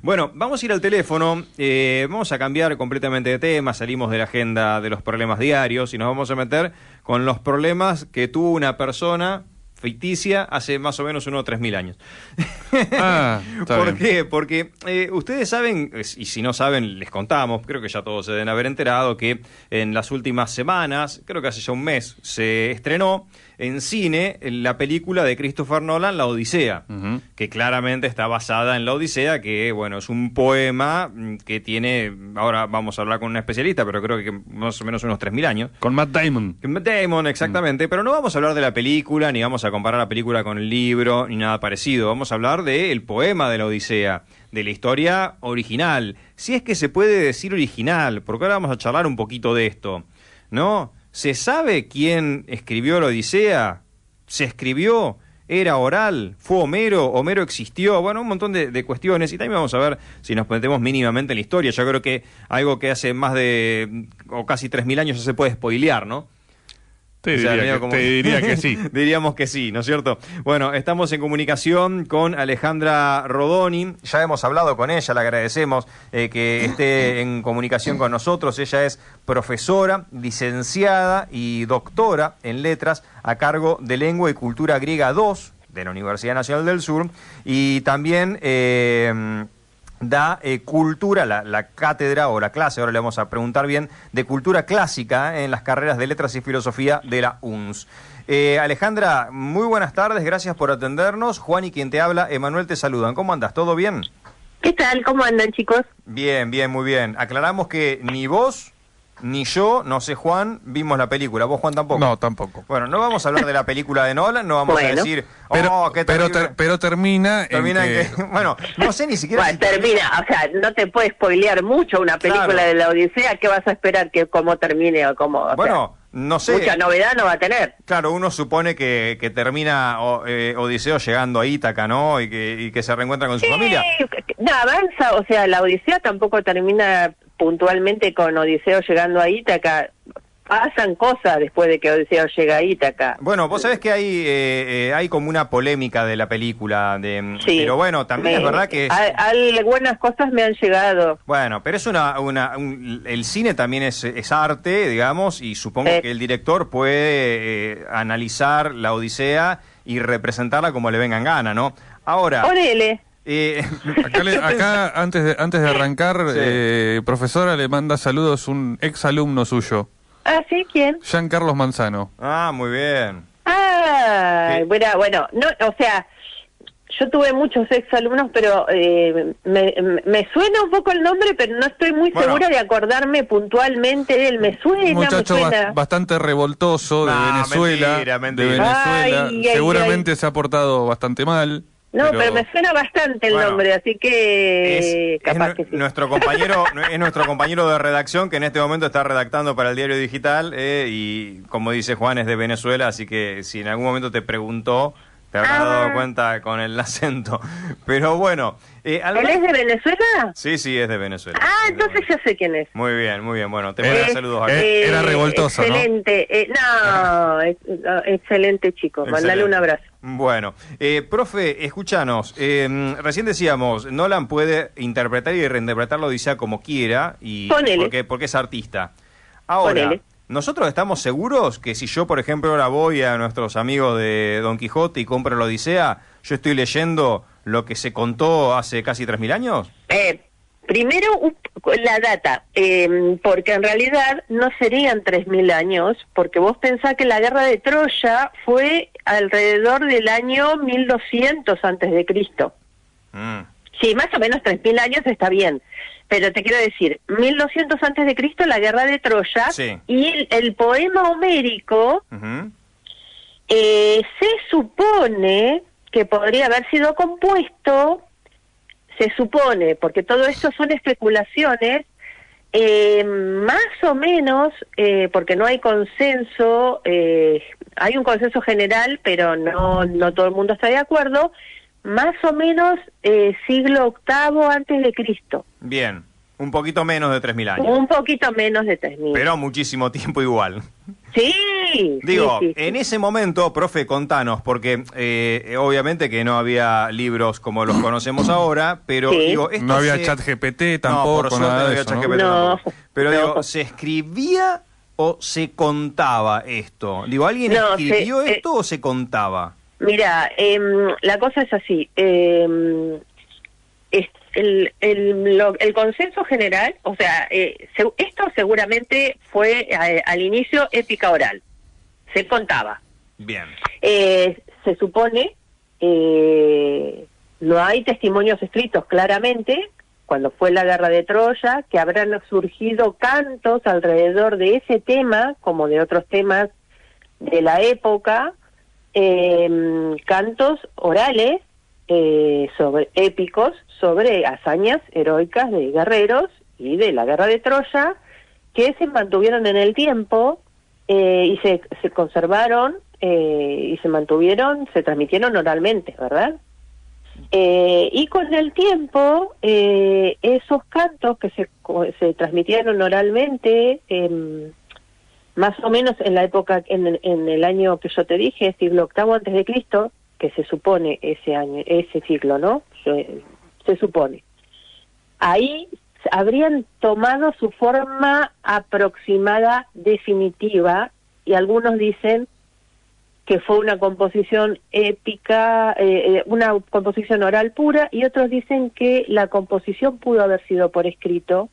Bueno, vamos a ir al teléfono, vamos a cambiar completamente de tema, salimos de la agenda de los problemas diarios y nos vamos a meter con los problemas que tuvo una persona ficticia hace más o menos unos 3.000 años. ¿Por qué? Porque ustedes saben, y si no saben, les contamos, creo que ya todos se deben haber enterado, que en las últimas semanas, creo que hace ya un mes, se estrenó en cine la película de Christopher Nolan, La Odisea, que claramente está basada en La Odisea, que bueno, es un poema que tiene, ahora vamos a hablar con un especialista, pero creo que más o menos unos 3.000 años. Con Matt Damon. Con Matt Damon, exactamente, pero no vamos a hablar de la película, ni vamos a comparar la película con el libro, ni nada parecido. Vamos a hablar del poema de La Odisea, de la historia original, si es que se puede decir original, porque ahora vamos a charlar un poquito de esto, ¿no? ¿Se sabe quién escribió La Odisea? ¿Se escribió? ¿Era oral? ¿Fue Homero? ¿Homero existió? Bueno, un montón de cuestiones. Y también vamos a ver si nos metemos mínimamente en la historia. Yo creo que algo que hace más de, o casi 3.000 años ya se puede spoilear, ¿no? Te diría que sí. Diríamos que sí, ¿no es cierto? Bueno, estamos en comunicación con Alejandra Rodoni. Ya hemos hablado con ella, le agradecemos que esté en comunicación con nosotros. Ella es profesora, licenciada y doctora en letras a cargo de Lengua y Cultura Griega 2 de la Universidad Nacional del Sur. Y también da cultura, la cátedra o la clase, ahora le vamos a preguntar bien, de cultura clásica en las carreras de letras y filosofía de la UNS. Alejandra, muy buenas tardes, gracias por atendernos. Juan y quien te habla, Emanuel, te saludan. ¿Cómo andas? ¿Todo bien? ¿Qué tal? ¿Cómo andan, chicos? Bien, bien, muy bien. Aclaramos que ni vos ni yo, no sé Juan, vimos la película. ¿Vos, Juan, tampoco? No, tampoco. Bueno, no vamos a hablar de la película de Nolan, no vamos a decir, pero termina en que... Bueno, no sé ni siquiera... Bueno, termina, o sea, no te puedes spoilear mucho una película de La Odisea. ¿Qué vas a esperar que cómo termine o cómo...? Bueno, no sé... Mucha novedad no va a tener. Claro, uno supone que termina Odiseo llegando a Ítaca, ¿no? Y que se reencuentra con su familia. No, avanza, o sea, La Odisea tampoco termina puntualmente con Odiseo llegando a Ítaca. Pasan cosas después de que Odiseo llega a Ítaca. Bueno, vos sabés que hay como una polémica de la película, sí, pero bueno, también es verdad que... Algunas cosas me han llegado. Bueno, pero es el cine también es arte, digamos, y supongo que el director puede analizar la Odisea y representarla como le venga en gana, ¿no? Ahora... Ponele. Acá antes de arrancar, sí. Profesora, le manda saludos un ex alumno suyo. Ah, ¿sí? ¿Quién? Giancarlo Manzano. Ah, muy bien. Ah, bueno, no, o sea, yo tuve muchos exalumnos, pero me suena un poco el nombre, pero no estoy muy segura de acordarme puntualmente de él. Me suena, un muchacho bastante revoltoso de Venezuela. Mentira. De Venezuela. Seguramente se ha portado bastante mal. No, pero me suena bastante el nombre, así que capaz que sí. Nuestro compañero, es nuestro compañero de redacción que en este momento está redactando para el diario digital y como dice Juan es de Venezuela, así que si en algún momento te preguntó, te habrás dado cuenta con el acento. Pero bueno. ¿Él es de Venezuela? Sí, es de Venezuela. Ah, entonces ya sé quién es. Muy bien. Bueno, te mando saludos acá. Era revoltoso, excelente, ¿no? Excelente chico. Mandale un abrazo. Bueno, profe, escúchanos. Recién decíamos, Nolan puede interpretar y reinterpretar la Odisea como quiera, y porque es artista. Ahora, nosotros estamos seguros que si yo, por ejemplo, ahora voy a nuestros amigos de Don Quijote y compro la Odisea, yo estoy leyendo lo que se contó hace casi 3.000 años. Primero, la data, porque en realidad no serían 3.000 años, porque vos pensás que la guerra de Troya fue alrededor del año 1200 antes de Cristo. Sí, más o menos 3.000 años está bien, pero te quiero decir, 1200 antes de Cristo la guerra de Troya, y el poema homérico se supone que podría haber sido compuesto. Se supone, porque todo esto son especulaciones, más o menos, porque no hay consenso, hay un consenso general, pero no todo el mundo está de acuerdo, más o menos siglo VIII antes de Cristo. Bien. Un poquito menos de 3.000 años. Un poquito menos de 3.000. Pero muchísimo tiempo igual. Sí. Digo, sí. en ese momento, profe, contanos, porque obviamente que no había libros como los conocemos ahora, pero Sí. digo, esto No había se- chat GPT No, tampoco, por suerte nada no de había eso, ChatGPT ¿no? No. tampoco. Pero No. digo, ¿se escribía o se contaba esto? Digo, ¿alguien No, escribió se- esto o se contaba? Mira, la cosa es así. El consenso general, o sea, esto seguramente fue al inicio épica oral. Se contaba. Bien. Se supone, no hay testimonios escritos claramente, cuando fue la guerra de Troya, que habrán surgido cantos alrededor de ese tema, como de otros temas de la época, cantos orales sobre épicos, sobre hazañas heroicas de guerreros y de la guerra de Troya, que se mantuvieron en el tiempo y se conservaron y se mantuvieron, se transmitieron oralmente, ¿verdad? Y con el tiempo, esos cantos que se transmitieron oralmente, más o menos en la época, en el año que yo te dije, siglo VIII antes de Cristo, que se supone ese año, ese siglo, ¿no? Se supone. Ahí habrían tomado su forma aproximada definitiva, y algunos dicen que fue una composición épica, una composición oral pura, y otros dicen que la composición pudo haber sido por escrito,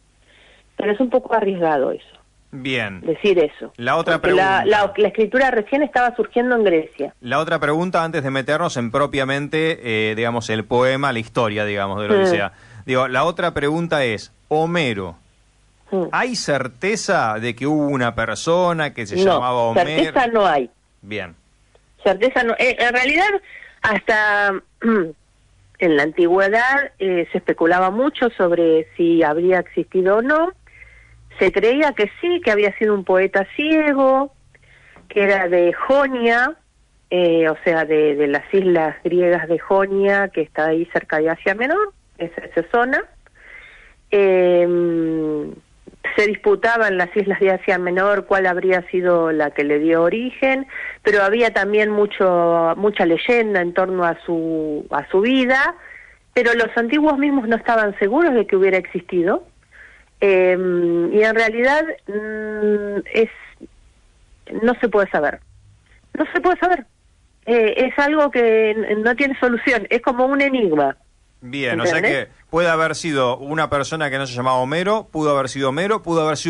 pero es un poco arriesgado eso, Bien. decir eso. La otra Porque pregunta. la escritura recién estaba surgiendo en Grecia. La otra pregunta, antes de meternos en propiamente, digamos, el poema, la historia, digamos, de la Odisea. Digo, la otra pregunta es, Homero, ¿hay certeza de que hubo una persona que se llamaba Homero? Certeza no hay. Bien. Certeza no. En realidad, hasta en la antigüedad se especulaba mucho sobre si habría existido o no. Se creía que sí, que había sido un poeta ciego, que era de Jonia, o sea, de las islas griegas de Jonia, que está ahí cerca de Asia Menor, esa zona. Se disputaba en las islas de Asia Menor cuál habría sido la que le dio origen, pero había también mucha leyenda en torno a su vida, pero los antiguos mismos no estaban seguros de que hubiera existido. Y en realidad no se puede saber. No se puede saber. Es algo que no tiene solución, es como un enigma. Bien, ¿Entendés? o sea que puede haber sido una persona que no se llamaba Homero, pudo haber sido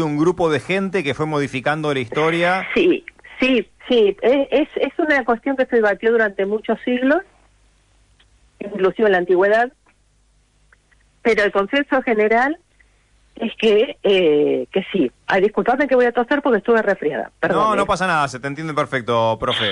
un grupo de gente que fue modificando la historia. Sí. Es una cuestión que se debatió durante muchos siglos, inclusive en la antigüedad, pero el consenso general es que sí. Ay, disculpadme que voy a toser porque estuve resfriada. Perdón, No pasa nada, se te entiende perfecto, profe.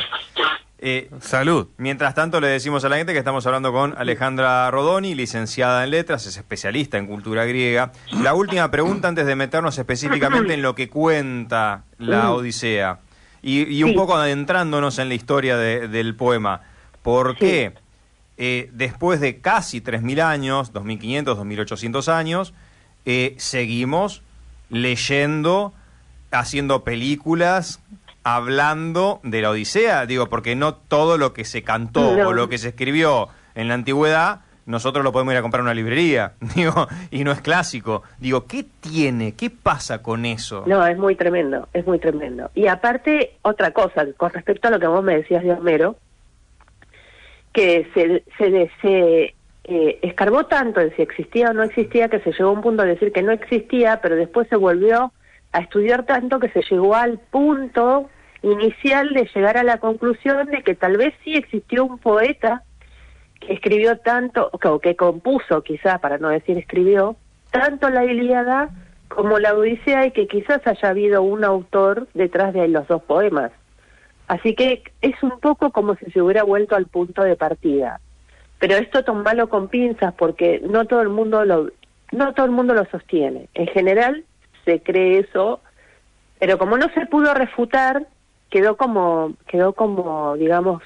Salud. Mientras tanto, le decimos a la gente que estamos hablando con Alejandra Rodoni, licenciada en letras, es especialista en cultura griega. La última pregunta antes de meternos específicamente en lo que cuenta la Odisea y un Sí. poco adentrándonos en la historia del poema. ¿Por qué después de casi 3.000 años, 2.500, 2.800 años, seguimos leyendo, haciendo películas, hablando de la Odisea? Digo, porque no todo lo que se cantó No. o lo que se escribió en la antigüedad, nosotros lo podemos ir a comprar en una librería, digo, y no es clásico. Digo, ¿qué tiene? ¿Qué pasa con eso? No, es muy tremendo, es muy tremendo. Y aparte, otra cosa, con respecto a lo que vos me decías de Homero, que se escarbó tanto en si existía o no existía, que se llegó a un punto de decir que no existía, pero después se volvió a estudiar tanto que se llegó al punto inicial de llegar a la conclusión de que tal vez sí existió un poeta que escribió tanto, o que compuso quizás, para no decir escribió, tanto la Ilíada como la Odisea, y que quizás haya habido un autor detrás de los dos poemas. Así que es un poco como si se hubiera vuelto al punto de partida. Pero esto tomalo con pinzas, porque no todo el mundo lo sostiene. En general se cree eso, pero como no se pudo refutar, quedó como digamos,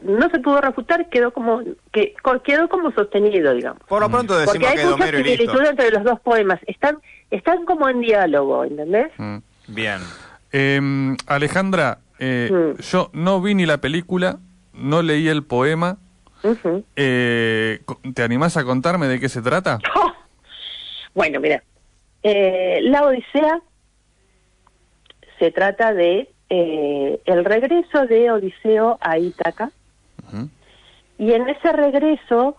no se pudo refutar, quedó como sostenido, digamos. Por lo pronto Porque decimos hay que mucha Homero y listo. similitud entre los dos poemas, están como en diálogo, ¿entendés? Bien. Alejandra, yo no vi ni la película, no leí el poema. Ujú. ¿Te animás a contarme de qué se trata? ¡Oh! Bueno, mira, la Odisea se trata de el regreso de Odiseo a Ítaca, Ujú. y en ese regreso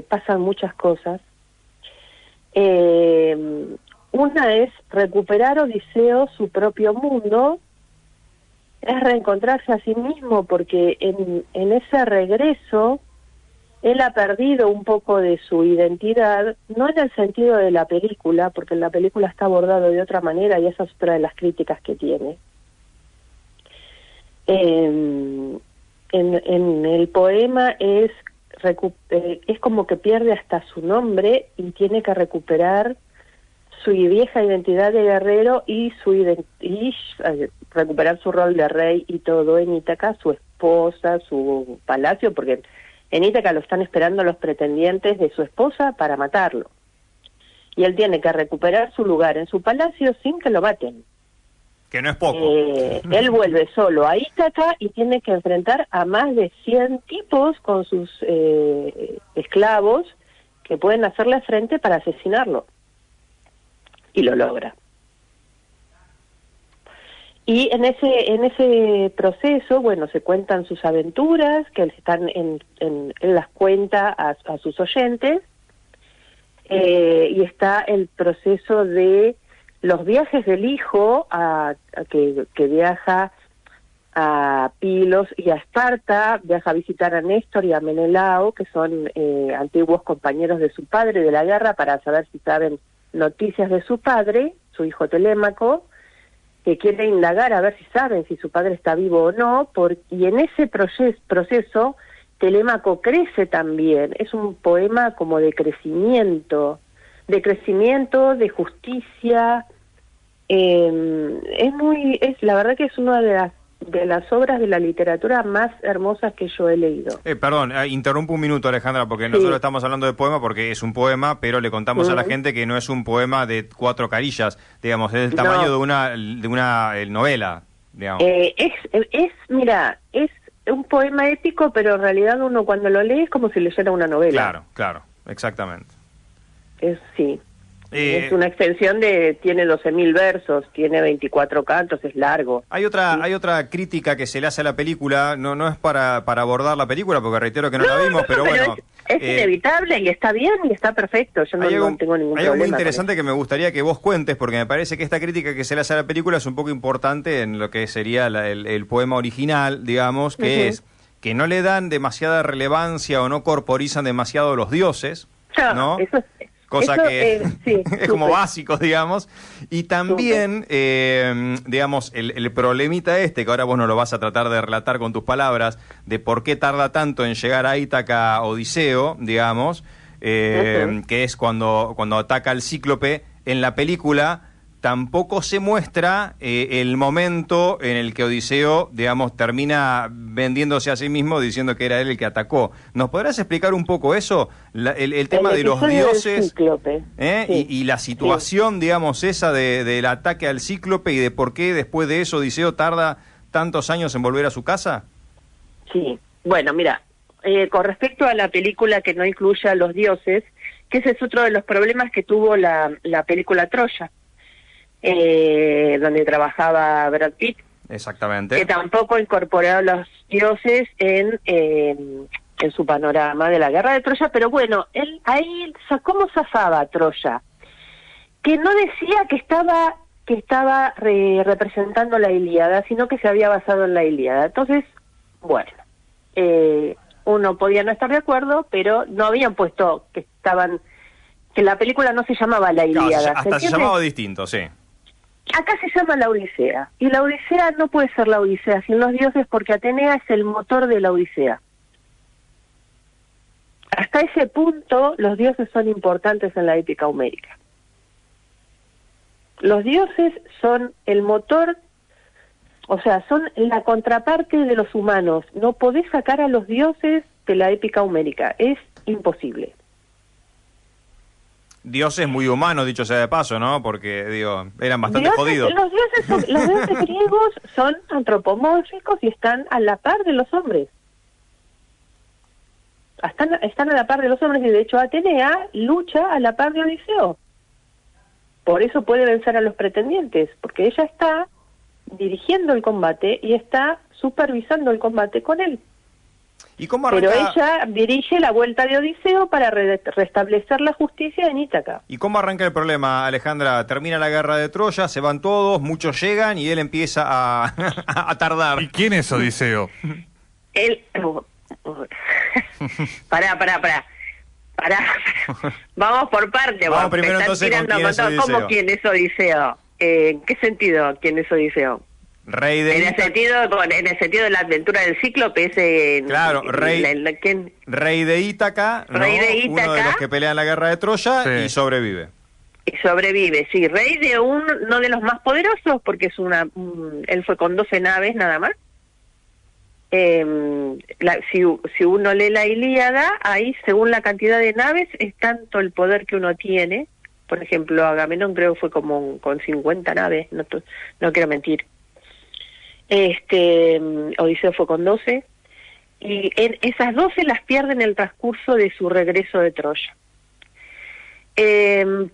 pasan muchas cosas. Una es recuperar Odiseo su propio mundo, es reencontrarse a sí mismo, porque en ese regreso él ha perdido un poco de su identidad, no en el sentido de la película, porque en la película está abordado de otra manera y esa es otra de las críticas que tiene. En el poema es como que pierde hasta su nombre y tiene que recuperar su vieja identidad de guerrero y recuperar su rol de rey y todo en Ítaca, su esposa, su palacio, porque en Ítaca lo están esperando los pretendientes de su esposa para matarlo. Y él tiene que recuperar su lugar en su palacio sin que lo maten. Que no es poco. Él vuelve solo a Ítaca y tiene que enfrentar a más de 100 tipos con sus esclavos que pueden hacerle frente para asesinarlo. Y lo logra. Y en ese proceso, bueno, se cuentan sus aventuras, que él las cuenta a sus oyentes, y está el proceso de los viajes del hijo que viaja a Pilos y a Esparta, viaja a visitar a Néstor y a Menelao, que son antiguos compañeros de su padre de la guerra, para saber si saben noticias de su padre, su hijo Telémaco, que quiere indagar a ver si saben si su padre está vivo o no, y en ese proceso Telémaco crece también. Es un poema como de crecimiento, de justicia. La verdad que es una de las obras de la literatura más hermosas que yo he leído. Perdón, interrumpo un minuto, Alejandra, porque nosotros estamos hablando de poema porque es un poema, pero le contamos a la gente que no es un poema de 4 carillas, digamos, es del tamaño de una novela, digamos. Mira, es un poema épico, pero en realidad uno cuando lo lee es como si leyera una novela. Claro, exactamente. Sí. Es una extensión tiene 12.000 versos, tiene 24 cantos, es largo. Hay otra crítica que se le hace a la película, no es para abordar la película, porque reitero que no la vimos, pero bueno. Es inevitable y está bien y está perfecto, yo no tengo ningún problema. Hay algo muy interesante que me gustaría que vos cuentes, porque me parece que esta crítica que se le hace a la película es un poco importante en lo que sería el poema original, digamos, que es que no le dan demasiada relevancia o no corporizan demasiado los dioses, ¿no? Eso cosa que sí, es como básico, digamos. Y también, digamos, el problemita que ahora vos no lo vas a tratar de relatar con tus palabras, de por qué tarda tanto en llegar a Ítaca Odiseo, digamos, que es cuando ataca al Cíclope. En la película tampoco se muestra el momento en el que Odiseo, digamos, termina vendiéndose a sí mismo diciendo que era él el que atacó. ¿Nos podrás explicar un poco eso? El tema de los dioses y la situación, digamos, esa del ataque al Cíclope y de por qué después de eso Odiseo tarda tantos años en volver a su casa. Sí, bueno, mira, con respecto a la película que no incluye a los dioses, que ese es otro de los problemas que tuvo la película Troya. Donde trabajaba Brad Pitt. Exactamente. Que tampoco incorporó a los dioses en su panorama de la guerra de Troya, pero bueno, él ahí, ¿cómo zafaba Troya? Que no decía que estaba representando la Ilíada, sino que se había basado en la Ilíada. Entonces, bueno, uno podía no estar de acuerdo, pero no habían puesto que la película no se llamaba La Ilíada. Hasta se llamaba distinto, sí. Acá se llama la Odisea, y la Odisea no puede ser la Odisea sin los dioses, porque Atenea es el motor de la Odisea. Hasta ese punto los dioses son importantes en la épica homérica. Los dioses son el motor O sea, son la contraparte de los humanos. No podés sacar a los dioses de la épica homérica. Es imposible. Dioses muy humanos, dicho sea de paso, ¿no? Porque, digo, eran bastante jodidos. Los dioses griegos son antropomórficos y están a la par de los hombres. Están a la par de los hombres y de hecho Atenea lucha a la par de Odiseo. Por eso puede vencer a los pretendientes, porque ella está dirigiendo el combate y está supervisando el combate con él. ¿Y cómo arranca? Pero ella dirige la vuelta de Odiseo para restablecer la justicia en Ítaca. ¿Y cómo arranca el problema, Alejandra? Termina la guerra de Troya, se van todos, muchos llegan y él empieza a tardar. ¿Y quién es Odiseo? Él... Pará. Vamos por parte. Vamos primero entonces con quién es Odiseo. ¿Cómo quién es Odiseo? ¿En qué sentido quién es Odiseo? Rey de en el sentido de la aventura del Cíclope, ese... Claro, rey de Ítaca, ¿no? Rey de Ítaca. Uno de los que pelean la guerra de Troya, sí. Y sobrevive. Y sobrevive, sí. Rey de no de los más poderosos, porque es él fue con 12 naves nada más. Si uno lee la Ilíada, ahí según la cantidad de naves es tanto el poder que uno tiene. Por ejemplo, Agamenón creo que fue como con 50 naves, no quiero mentir. Odiseo fue con 12 y esas 12 las pierde en el transcurso de su regreso de Troya.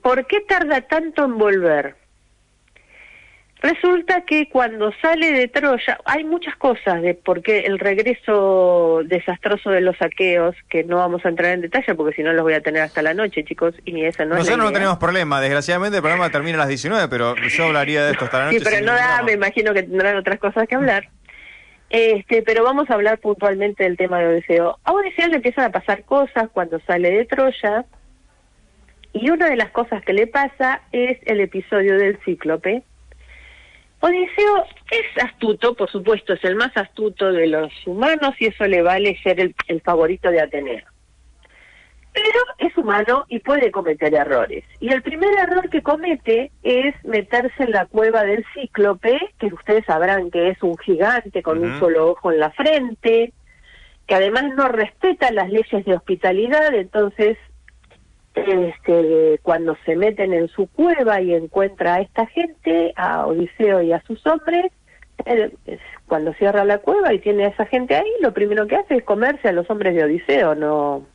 ¿Por qué tarda tanto en volver? Resulta que cuando sale de Troya, hay muchas cosas de por qué el regreso desastroso de los aqueos, que no vamos a entrar en detalle porque si no los voy a tener hasta la noche, chicos, y esa no es la Nosotros no idea. tenemos problema, desgraciadamente el programa termina a las 19, pero yo hablaría de esto hasta la noche. Sí, pero no da, me imagino que tendrán otras cosas que hablar. Pero vamos a hablar puntualmente del tema de Odiseo. A Odiseo le empiezan a pasar cosas cuando sale de Troya, y una de las cosas que le pasa es el episodio del Cíclope. Odiseo es astuto, por supuesto, es el más astuto de los humanos y eso le vale ser el favorito de Atenea. Pero es humano y puede cometer errores. Y el primer error que comete es meterse en la cueva del Cíclope, que ustedes sabrán que es un gigante con un solo ojo en la frente, que además no respeta las leyes de hospitalidad, entonces... cuando se meten en su cueva y encuentra a esta gente, a Odiseo y a sus hombres, cuando cierra la cueva y tiene a esa gente ahí, lo primero que hace es comerse a los hombres de Odiseo. No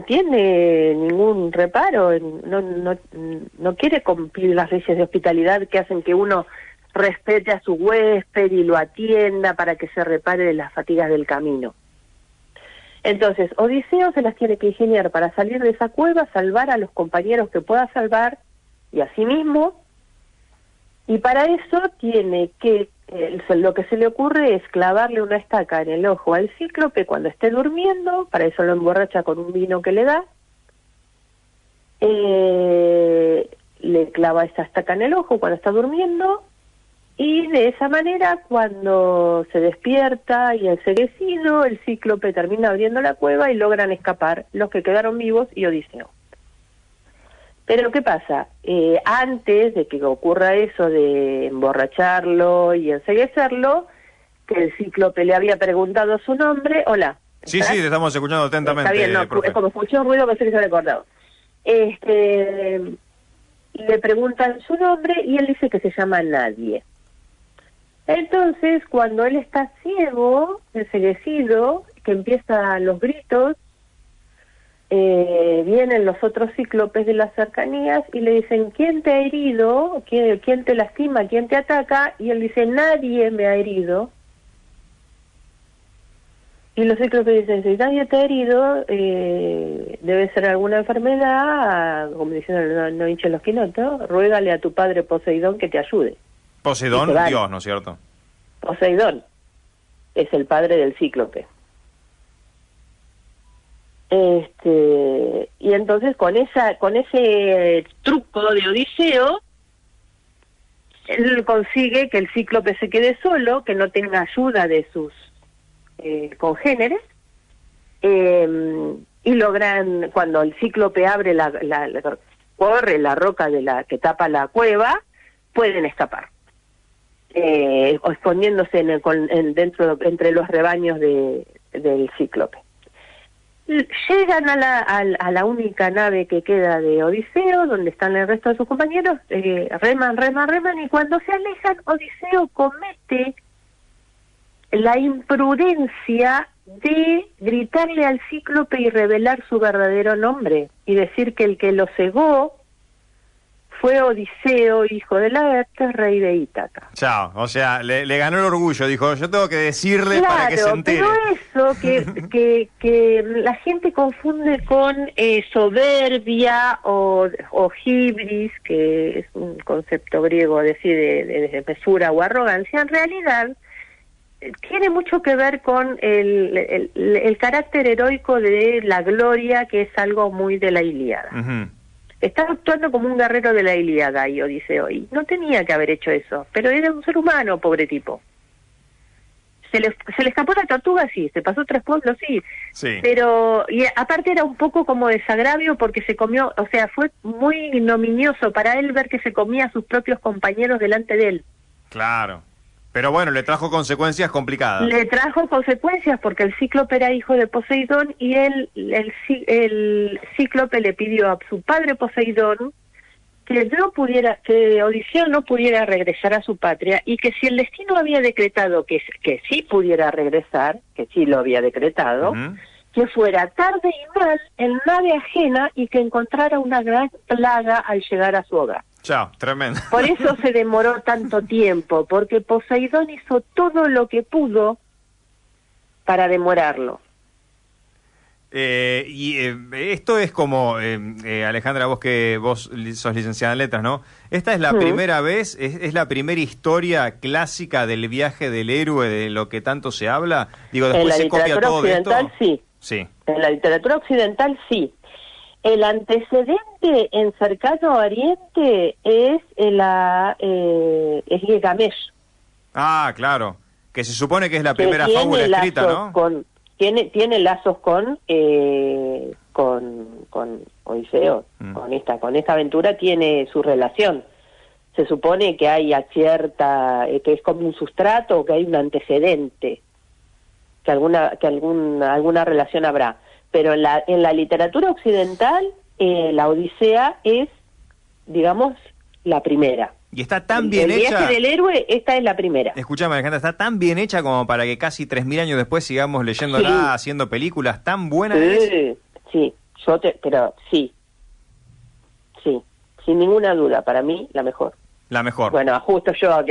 tiene ningún reparo, no quiere cumplir las leyes de hospitalidad que hacen que uno respete a su huésped y lo atienda para que se repare de las fatigas del camino. Entonces, Odiseo se las tiene que ingeniar para salir de esa cueva, salvar a los compañeros que pueda salvar y a sí mismo, y para eso tiene que, lo que se le ocurre es clavarle una estaca en el ojo al Cíclope cuando esté durmiendo, para eso lo emborracha con un vino que le da, le clava esa estaca en el ojo cuando está durmiendo, y de esa manera, cuando se despierta y enceguecido, el Cíclope termina abriendo la cueva y logran escapar los que quedaron vivos y Odiseo. Pero ¿qué pasa? Antes de que ocurra eso de emborracharlo y enceguecerlo, que el Cíclope le había preguntado su nombre. Hola. Sí, sí, te estamos escuchando atentamente. Está bien, no, como escuché un ruido pensé que se había acordado. Le preguntan su nombre y él dice que se llama Nadie. Entonces, cuando él está ciego, enceguecido, que empiezan los gritos, vienen los otros cíclopes de las cercanías y le dicen, ¿quién te ha herido? ¿Quién te lastima? ¿Quién te ataca? Y él dice, nadie me ha herido. Y los cíclopes dicen, si nadie te ha herido, debe ser alguna enfermedad, como diciendo, no hinches los quinotos, ruégale a tu padre Poseidón que te ayude. Poseidón, Dios, ¿no es cierto? Poseidón es el padre del Cíclope. Y entonces con ese truco de Odiseo, él consigue que el Cíclope se quede solo, que no tenga ayuda de sus congéneres, y logran, cuando el Cíclope abre corre la roca que tapa la cueva, pueden escapar. o escondiéndose entre los rebaños del Cíclope. Llegan a la única nave que queda de Odiseo, donde están el resto de sus compañeros, reman, y cuando se alejan, Odiseo comete la imprudencia de gritarle al Cíclope y revelar su verdadero nombre, y decir que el que lo cegó fue Odiseo, hijo de Laertes, rey de Ítaca. Chao, o sea, le ganó el orgullo, dijo, yo tengo que decirle para que se entere. Pero eso que la gente confunde con soberbia o hibris, que es un concepto griego de mesura o arrogancia, en realidad tiene mucho que ver con el carácter heroico de la gloria, que es algo muy de la Ilíada. Uh-huh. Está actuando como un guerrero de la Ilíada y Odiseo, y no tenía que haber hecho eso, pero era un ser humano, pobre tipo. Se le escapó la tortuga, sí, se pasó 3 pueblos, sí. Pero, y aparte era un poco como desagravio porque se comió, o sea, fue muy ignominioso para él ver que se comía a sus propios compañeros delante de él. Claro. Pero bueno, le trajo consecuencias complicadas. Le trajo consecuencias porque el Cíclope era hijo de Poseidón y el Cíclope le pidió a su padre Poseidón que Odiseo no pudiera regresar a su patria, y que si el destino había decretado que sí pudiera regresar, que sí lo había decretado, uh-huh, que fuera tarde y mal en nave ajena y que encontrara una gran plaga al llegar a su hogar. Chao, tremendo. Por eso se demoró tanto tiempo, porque Poseidón hizo todo lo que pudo para demorarlo. Esto es como, Alejandra, vos sos licenciada en letras, ¿no? Esta es la primera vez, es la primera historia clásica del viaje del héroe, de lo que tanto se habla. Digo, después se copia todo esto. En la literatura occidental, sí. En la literatura occidental, sí. El antecedente en cercano Oriente es Gilgamesh. Ah, claro. Que se supone que es la primera fábula escrita, ¿no? Tiene lazos con Odiseo. Con esta aventura tiene su relación. Se supone que hay que es como un sustrato, que hay un antecedente, que alguna relación habrá. Pero en la literatura occidental, la Odisea es, digamos, la primera. Y está tan bien hecha... El viaje del héroe, esta es la primera. Escúchame, Alejandra, está tan bien hecha como para que casi 3.000 años después sigamos leyéndola, haciendo películas. ¿Tan buena es? Sí, pero sí, sin ninguna duda, para mí, la mejor. La mejor. Bueno, justo yo,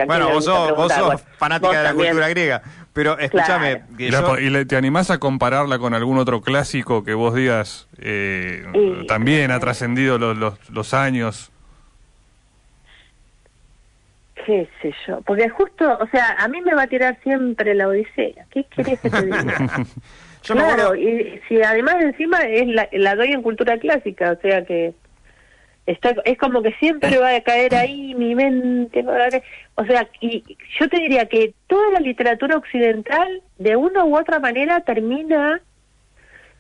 bueno, vos sos fanática de la cultura griega, pero escúchame... Claro. ¿Te animás a compararla con algún otro clásico que vos digas también ha trascendido los años? Qué sé yo, porque justo, o sea, a mí me va a tirar siempre la Odisea. ¿Qué querés que te diga? Claro, y si además encima la doy en cultura clásica, o sea que... es como que siempre va a caer ahí mi mente, o sea, y yo te diría que toda la literatura occidental de una u otra manera termina,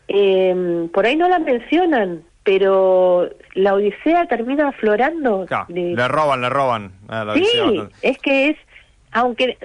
por ahí no la mencionan, pero la Odisea termina aflorando. Claro, le roban a la Odisea. Sí, bastante. Es que es, aunque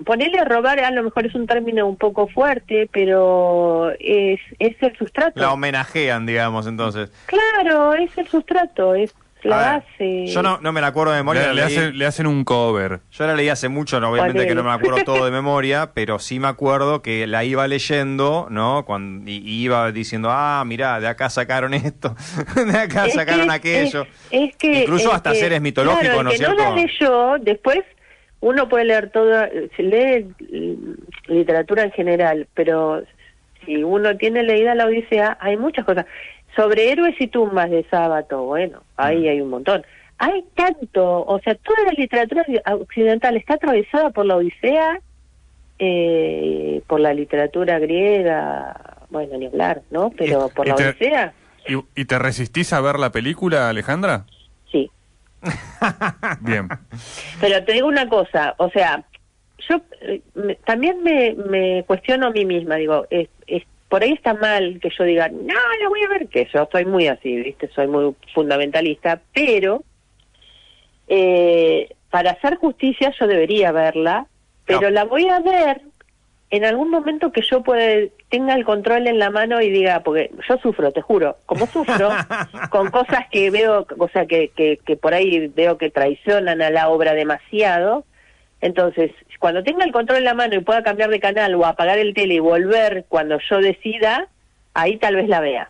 ponerle a robar a lo mejor es un término un poco fuerte, pero es el sustrato. La homenajean, digamos, entonces. Claro, es el sustrato, es la base. Yo no me la acuerdo de memoria. Le hacen un cover. Yo la leí hace mucho, obviamente que no me acuerdo todo de memoria, pero sí me acuerdo que la iba leyendo, ¿no? Y iba diciendo, mirá, de acá sacaron esto, de acá sacaron aquello. Es que incluso hasta seres mitológicos, claro, ¿no es cierto? No la leyó, después uno puede leer se lee literatura en general, pero si uno tiene leída la Odisea, hay muchas cosas. Sobre héroes y tumbas de Sábato, bueno, ahí hay un montón. Hay tanto, o sea, toda la literatura occidental está atravesada por la Odisea, por la literatura griega, bueno, ni hablar, ¿no? Pero por la Odisea. ¿Y te resistís a ver la película, Alejandra? Sí. Bien. Pero te digo una cosa, o sea, yo también me cuestiono a mí misma, digo, por ahí está mal que yo diga, no, la voy a ver, que yo soy muy así, ¿viste? Soy muy fundamentalista, pero para hacer justicia yo debería verla, pero No. la voy a ver en algún momento que yo tenga el control en la mano y diga, porque yo sufro, te juro, como sufro con cosas que veo, o sea, que por ahí veo que traicionan a la obra demasiado. Entonces, cuando tenga el control en la mano y pueda cambiar de canal o apagar el tele y volver cuando yo decida, ahí tal vez la vea.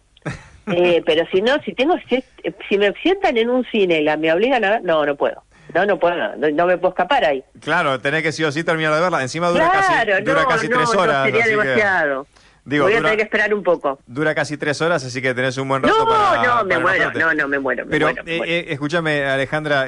Pero si no, si me sientan en un cine y me obligan a ver, no puedo. No puedo, no me puedo escapar ahí. Claro, tenés que sí o sí terminar de verla. Encima dura casi 3 horas. No, sería así demasiado. Voy a tener que esperar un poco. Dura casi 3 horas, así que tenés un buen rato para me muero, enojarte. me muero. Pero escúchame, Alejandra,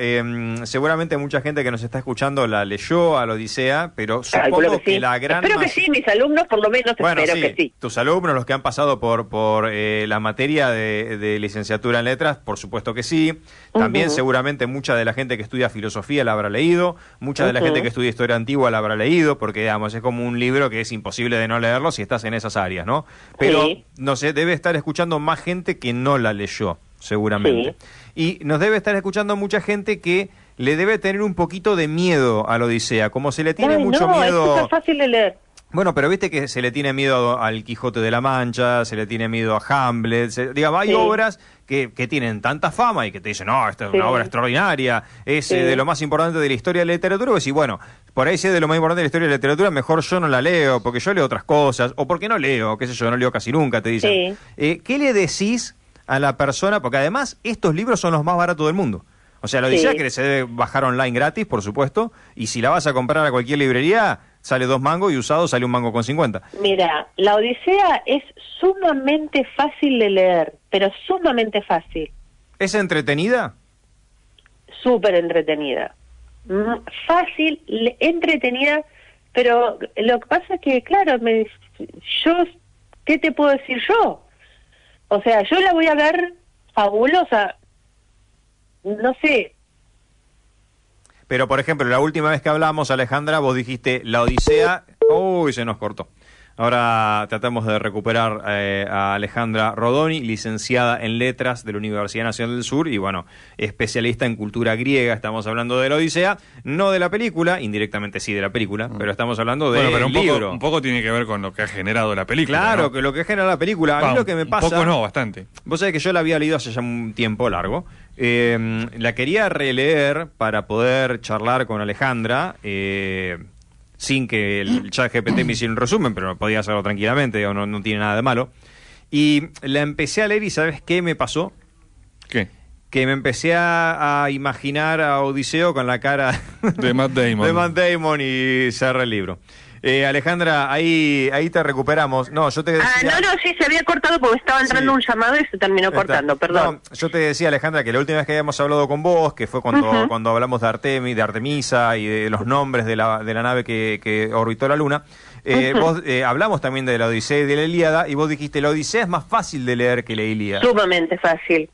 seguramente mucha gente que nos está escuchando la leyó a la Odisea, pero supongo que la gran Espero que sí, mis alumnos por lo menos espero que sí. Tus alumnos, los que han pasado por la materia de licenciatura en letras, por supuesto que sí. También seguramente mucha de la gente que estudia filosofía la habrá leído, mucha de la gente que estudia historia antigua la habrá leído, porque digamos, es como un libro que es imposible de no leerlo si estás en esas áreas, ¿no? Pero, no sé, debe estar escuchando más gente que no la leyó, seguramente. Y nos debe estar escuchando mucha gente que le debe tener un poquito de miedo a la Odisea, como se le tiene mucho miedo... Es súper fácil de leer. Bueno, pero viste que se le tiene miedo al Quijote de la Mancha, se le tiene miedo a Hamlet, digamos, hay obras que tienen tanta fama y que te dicen, no, esta es una obra extraordinaria, es de lo más importante de la historia de la literatura, y bueno, por ahí si es de lo más importante de la historia de la literatura, mejor yo no la leo, porque yo leo otras cosas, o porque no leo, qué sé yo, no leo casi nunca, te dicen. ¿Qué le decís a la persona? Porque además estos libros son los más baratos del mundo. O sea, la Odisea que se debe bajar online gratis, por supuesto, y si la vas a comprar a cualquier librería, sale 2 mangos y usado sale 1 mango con 50. Mira, la Odisea es sumamente fácil de leer, pero sumamente fácil. ¿Es entretenida? Súper entretenida. Fácil, entretenida, pero lo que pasa es que, claro, ¿qué te puedo decir yo? O sea, yo la voy a ver fabulosa. No sé. Pero, por ejemplo, la última vez que hablamos, Alejandra, vos dijiste la Odisea... Uy, se nos cortó. Ahora tratamos de recuperar a Alejandra Rodoni, licenciada en Letras de la Universidad Nacional del Sur y, bueno, especialista en cultura griega. Estamos hablando de la Odisea, no de la película, indirectamente sí de la película, pero estamos hablando del libro. Un poco tiene que ver con lo que ha generado la película. Claro, ¿no? que lo que genera la película. A mí lo que me pasa... Un poco no, bastante. Vos sabés que yo la había leído hace ya un tiempo largo. La quería releer para poder charlar con Alejandra, sin que el chat GPT me hiciera un resumen, pero podía hacerlo tranquilamente, no tiene nada de malo. Y la empecé a leer y ¿sabes qué me pasó? ¿Qué? Que me empecé a imaginar a Odiseo con la cara de Matt Damon. de Matt Damon y cerré el libro. Alejandra, ahí te recuperamos. No, yo te decía... sí, se había cortado porque estaba entrando un llamado y se terminó cortando, perdón. No, yo te decía, Alejandra, que la última vez que habíamos hablado con vos, que fue cuando hablamos de Artemisa y de los nombres de la nave que orbitó la Luna, vos hablamos también de la Odisea y de la Ilíada, y vos dijiste, la Odisea es más fácil de leer que la Ilíada. Sumamente fácil.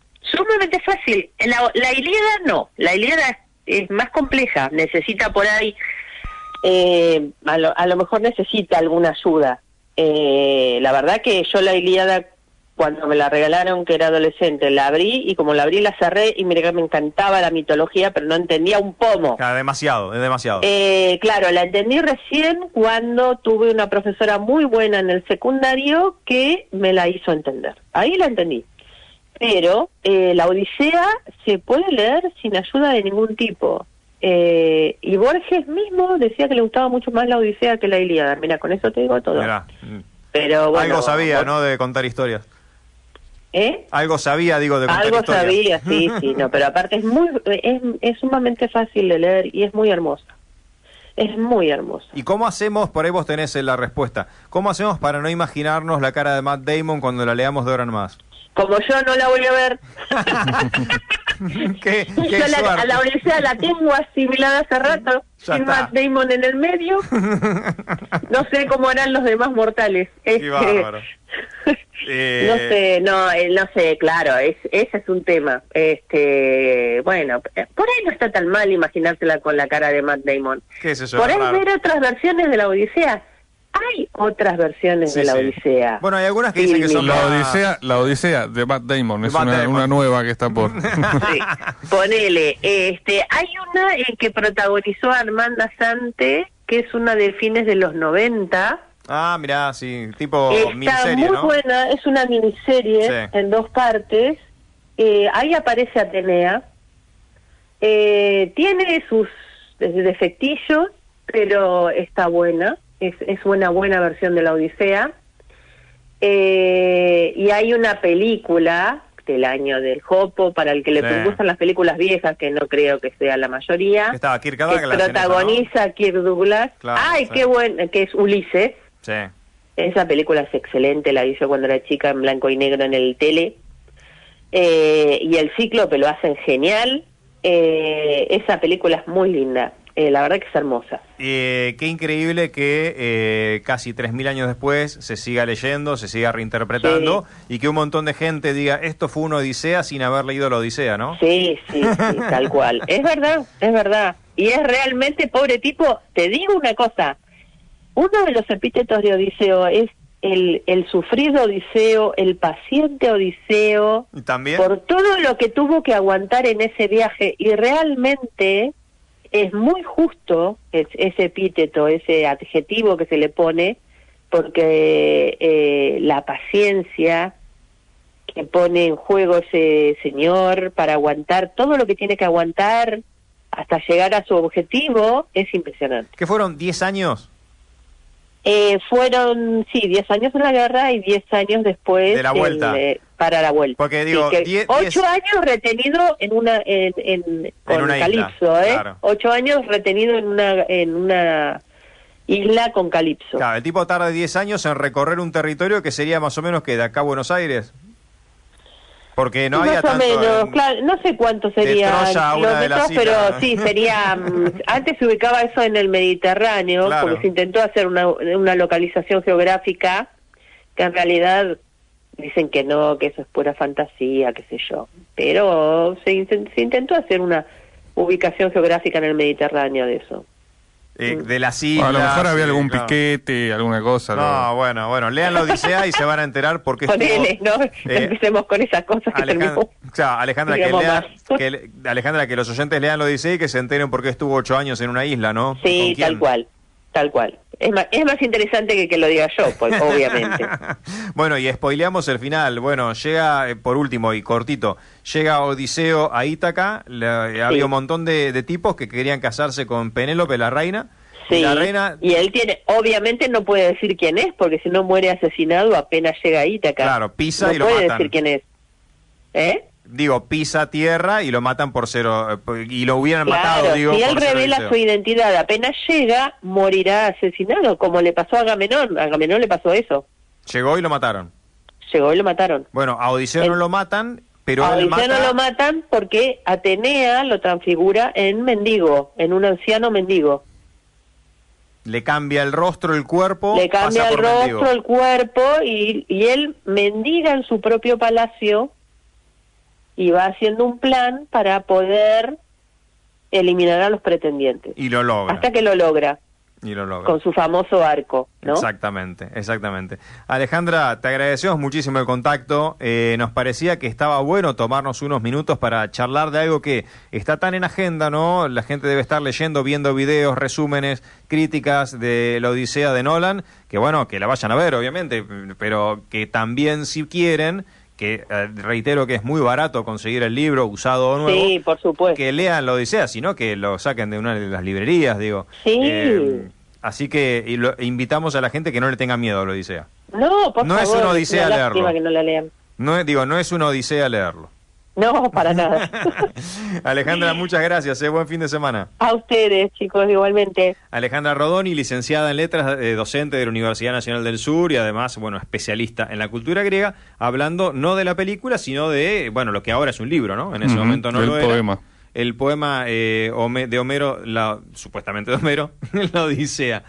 La Ilíada no, la Ilíada es más compleja, necesita por ahí... a lo mejor necesita alguna ayuda. La verdad que yo la Ilíada, cuando me la regalaron, que era adolescente, la abrí y como la abrí la cerré y mira que me encantaba la mitología, pero no entendía un pomo. Claro, demasiado. Claro, la entendí recién cuando tuve una profesora muy buena en el secundario que me la hizo entender. Ahí la entendí. Pero la Odisea se puede leer sin ayuda de ningún tipo. Y Borges mismo decía que le gustaba mucho más la Odisea que la Ilíada. Mira, con eso te digo todo. Pero bueno, algo sabía, ¿no? De contar historias. Algo sabía, de contar algo historias. Algo sabía, sí, no, pero aparte es sumamente fácil de leer y es muy hermosa. Es muy hermosa. ¿Y cómo hacemos, por ahí vos tenés la respuesta, cómo hacemos para no imaginarnos la cara de Matt Damon cuando la leamos de ahora en más? Como yo no la voy a ver. ¿Qué yo a la Odisea la tengo asimilada hace rato, sin Matt Damon en el medio. No sé cómo harán los demás mortales. Qué bárbaro. No sé, claro, ese es un tema. Bueno, por ahí no está tan mal imaginársela con la cara de Matt Damon. ¿Qué es eso? Por ahí ver otras versiones de la Odisea. hay otras versiones Sí, de la sí. Odisea. Bueno, hay algunas que dicen que son La Odisea de Matt Damon, es Matt Damon. una nueva que está por... Sí, ponele, hay una en que protagonizó Armanda Sante, que es una de fines de los 90. Ah, mirá, sí, tipo Está miniserie, muy ¿no? buena, es una miniserie Sí. en 2 partes. Ahí aparece Atenea. Tiene sus defectillos, pero está buena. Es una buena versión de la Odisea. Y hay una película del año del Jopo, para el que le Sí. gustan las películas viejas, que no creo que sea la mayoría. Estaba Kirk Que Douglas en esa, ¿no? protagoniza Kirk Douglas. Claro, Ay, sí. qué bueno, que es Ulises. Sí. Esa película es excelente, la vi yo cuando era chica en blanco y negro en el tele. Y el Cíclope lo hacen genial. Esa película es muy linda. La verdad que es hermosa. Qué increíble que casi 3.000 años después se siga leyendo, se siga reinterpretando y que un montón de gente diga esto fue una Odisea sin haber leído la Odisea, ¿no? Sí, tal cual. Es verdad, es verdad. Y es realmente, pobre tipo, te digo una cosa. Uno de los epítetos de Odiseo es el sufrido Odiseo, el paciente Odiseo, ¿Y también? por todo lo que tuvo que aguantar en ese viaje. Y realmente es muy justo ese epíteto, ese adjetivo que se le pone, porque la paciencia que pone en juego ese señor para aguantar todo lo que tiene que aguantar hasta llegar a su objetivo es impresionante. ¿Qué fueron? ¿10 años? Fueron, 10 años en la guerra y 10 años después De la vuelta. para la vuelta. Porque digo, Sí, que 10 8 años retenido en una con una isla, Calipso, claro. 8 años retenido en una isla con Calipso. Claro, el tipo tarda 10 años en recorrer un territorio que sería más o menos que de acá a Buenos Aires. Porque no Sí, había más o tanto... menos, claro, no sé cuánto sería Troya a una de las kilómetros, islas. pero sí, sería... antes se ubicaba eso en el Mediterráneo, Claro. porque se intentó hacer una localización geográfica, que en realidad dicen que no, que eso es pura fantasía, qué sé yo. Pero se intentó hacer una ubicación geográfica en el Mediterráneo de eso. de las islas... A lo mejor había algún claro. piquete, alguna cosa. No, bueno, lean la Odisea y se van a enterar por qué estuvo... Ponele, ¿no? Empecemos con esas cosas que tenemos. Alejandra, digamos Alejandra, que los oyentes lean la Odisea y que se enteren por qué estuvo 8 años en una isla, ¿no? Sí, ¿Con quién? tal cual. Es más interesante que lo diga yo, pues, obviamente. Bueno, y spoileamos el final. Bueno, llega, por último y cortito, llega Odiseo a Ítaca. Había un montón de tipos que querían casarse con Penélope, la reina. Sí, La reina, y él obviamente no puede decir quién es, porque si no muere asesinado apenas llega a Ítaca. claro, pisa no y lo puede matan. decir quién es. Pisa tierra y lo matan por cero. Y lo hubieran matado, Claro, digo. si él por ser revela Odiseo. su identidad apenas llega, morirá asesinado, como le pasó a Agamenón. A Agamenón le pasó eso. Llegó y lo mataron. Llegó y lo mataron. Bueno, a Odiseo no lo matan, pero A él Odiseo mata... no lo matan porque Atenea lo transfigura en mendigo, en un anciano mendigo. Le cambia el rostro, el cuerpo, Le cambia pasa el por rostro, mendigo. el cuerpo, y él mendiga en su propio palacio y va haciendo un plan para poder eliminar a los pretendientes. Y lo logra. Hasta que lo logra, Y lo logra. con su famoso arco, ¿no? Exactamente. Alejandra, te agradecemos muchísimo el contacto. Nos parecía que estaba bueno tomarnos unos minutos para charlar de algo que está tan en agenda, ¿no? La gente debe estar leyendo, viendo videos, resúmenes, críticas de la Odisea de Nolan, que bueno, que la vayan a ver, obviamente, pero que también si quieren, que reitero que es muy barato conseguir el libro usado o nuevo, Sí, por supuesto. que lean la Odisea, sino que lo saquen de una de las librerías, digo. Sí. Así que invitamos a la gente que no le tenga miedo a la Odisea. No, por No favor. es una odisea una lástima leerlo. que no la lean. No es una Odisea leerlo. No, para nada. Alejandra, muchas gracias. Buen fin de semana. A ustedes, chicos, igualmente. Alejandra Rodoni, licenciada en letras, docente de la Universidad Nacional del Sur y además, especialista en la cultura griega, hablando no de la película, sino de, lo que ahora es un libro, ¿no? En ese momento no el lo era. poema. El poema de Homero, supuestamente de Homero, la Odisea.